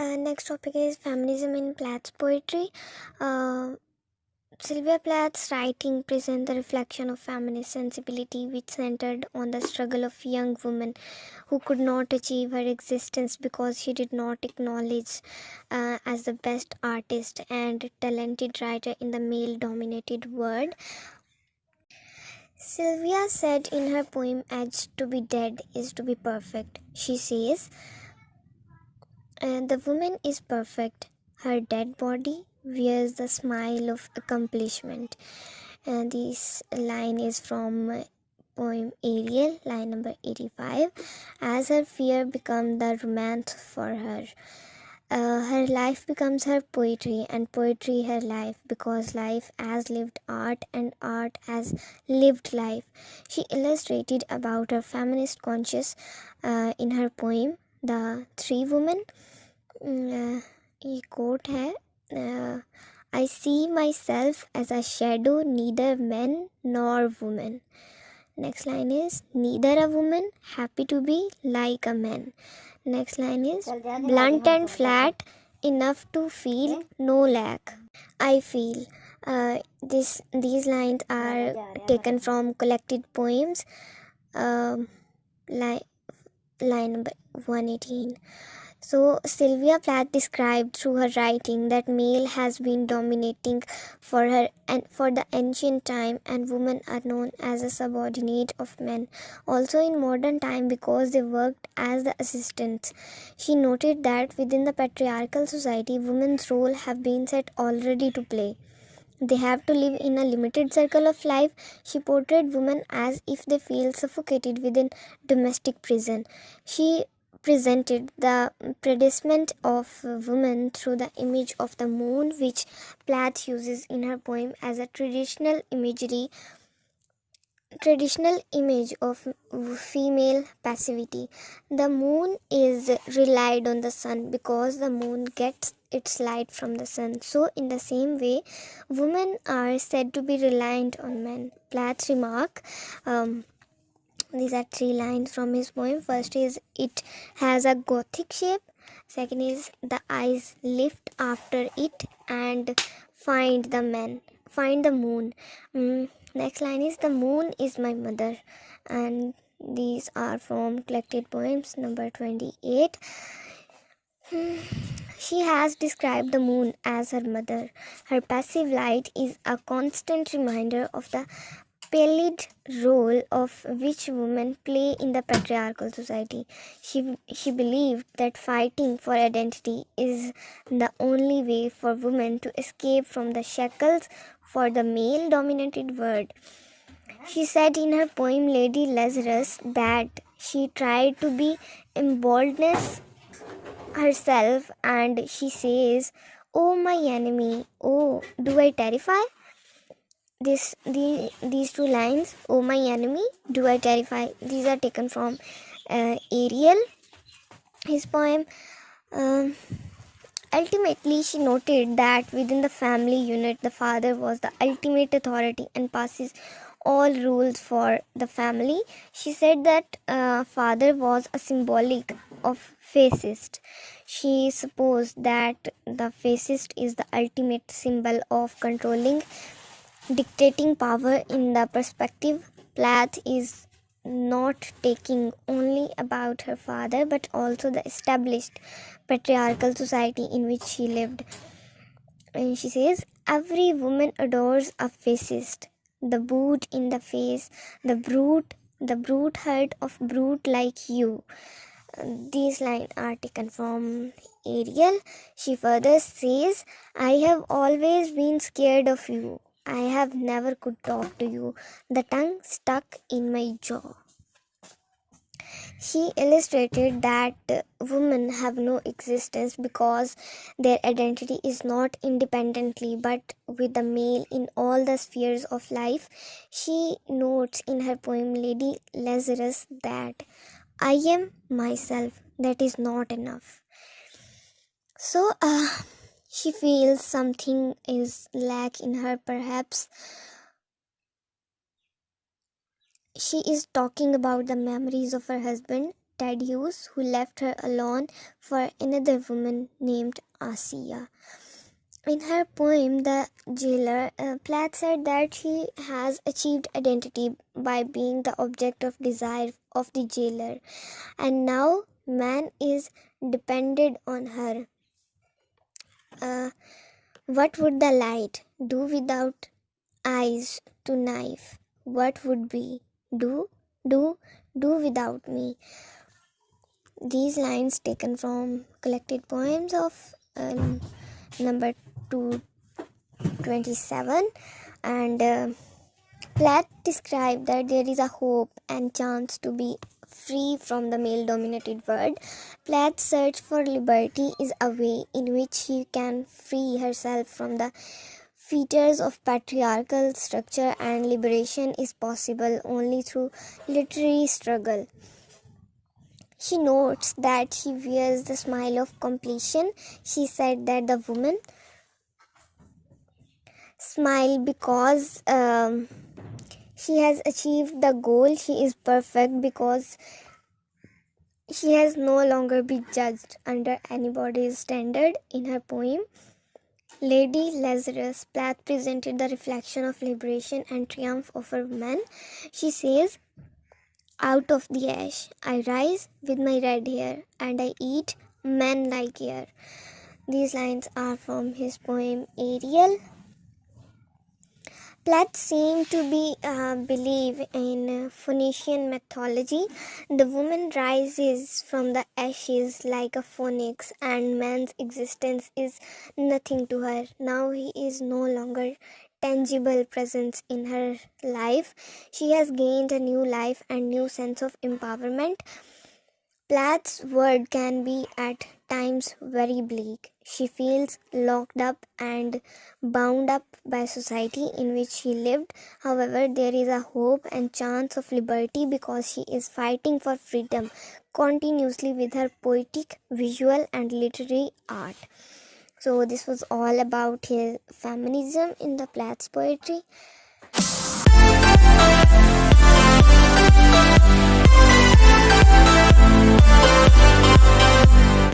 Next topic is feminism in Plath's poetry. Uh, Sylvia Plath's writing present the reflection of feminist sensibility, which centered on the struggle of young women who could not achieve her existence because she did not acknowledge as the best artist and talented writer in the male-dominated world. Sylvia said in her poem, "As to be dead is to be perfect." She says, the woman is perfect. Her dead body wears the smile of accomplishment. And this line is from poem Ariel, line number 85. As her fear becomes the romance for her. Her life becomes her poetry, and poetry her life, because life as lived art and art as lived life. She illustrated about her feminist conscience in her poem The Three Women. ये quote है, I see myself as a shadow, neither man nor woman. Next line is, neither a woman, happy to be like a man. Next line is, blunt and flat, enough to feel no lack. I feel. These lines are taken from collected poems, line number 118. So Sylvia Plath described through her writing that male has been dominating for her and for the ancient time, and women are known as a subordinate of men also in modern time because they worked as the assistants. She noted that within the patriarchal society, women's role have been set already to play. They have to live in a limited circle of life. She portrayed women as if they feel suffocated within domestic prison. She presented the predicament of women through the image of the moon, which Plath uses in her poem as a traditional image of female passivity. The moon is relied on the sun because the moon gets its light from the sun. So in the same way, women are said to be reliant on men. Plath's remark, these are three lines from his poem. First is, it has a gothic shape. Second is, the eyes lift after it and find the moon. Next line is, the moon is my mother. And these are from collected poems number 28. She has described the moon as her mother. Her passive light is a constant reminder of the pallid role of which women play in the patriarchal society. She believed that fighting for identity is the only way for women to escape from the shackles for the male-dominated world. She said in her poem Lady Lazarus that she tried to be emboldened herself, and she says, "Oh my enemy, oh, do I terrify?" These two lines, "Oh my enemy, do I terrify," these are taken from Ariel, his poem. Ultimately, she noted that within the family unit, the father was the ultimate authority and passes all rules for the family. She said that father was a symbolic of fascist. She supposed that the fascist is the ultimate symbol of controlling, dictating power. In the perspective, Plath is not taking only about her father but also the established patriarchal society in which she lived. And she says, every woman adores a fascist, the boot in the face, the brute heart of brute like you. These lines are taken from Ariel. She further says, I have always been scared of you. I have never could talk to you. The tongue stuck in my jaw. She illustrated that women have no existence because their identity is not independently but with the male in all the spheres of life. She notes in her poem Lady Lazarus that I am myself, that is not enough. So she feels something is lack in her. Perhaps she is talking about the memories of her husband, Ted Hughes, who left her alone for another woman named Asiya. In her poem, The Jailer, Plath said that she has achieved identity by being the object of desire of the jailer, and now man is dependent on her. What would the light do without eyes to knife? What would be do without me? These lines taken from collected poems of number 227, and Plath described that there is a hope and chance to be free from the male-dominated world. Plath's search for liberty is a way in which she can free herself from the fetters of patriarchal structure, and liberation is possible only through literary struggle. She notes that she wears the smile of completion. She said that the woman smile because she has achieved the goal. She is perfect because she has no longer been judged under anybody's standard. In her poem, Lady Lazarus, Plath presented the reflection of liberation and triumph over man. She says, "Out of the ash I rise with my red hair, and I eat men like air." These lines are from his poem Ariel. Plath seemed to believe in Phoenician mythology. The woman rises from the ashes like a phoenix, and man's existence is nothing to her. Now he is no longer tangible presence in her life. She has gained a new life and new sense of empowerment. Plath's world can be at times very bleak. She feels locked up and bound up by society in which she lived. However, there is a hope and chance of liberty because she is fighting for freedom continuously with her poetic, visual, and literary art. So this was all about his feminism in the Plath's poetry.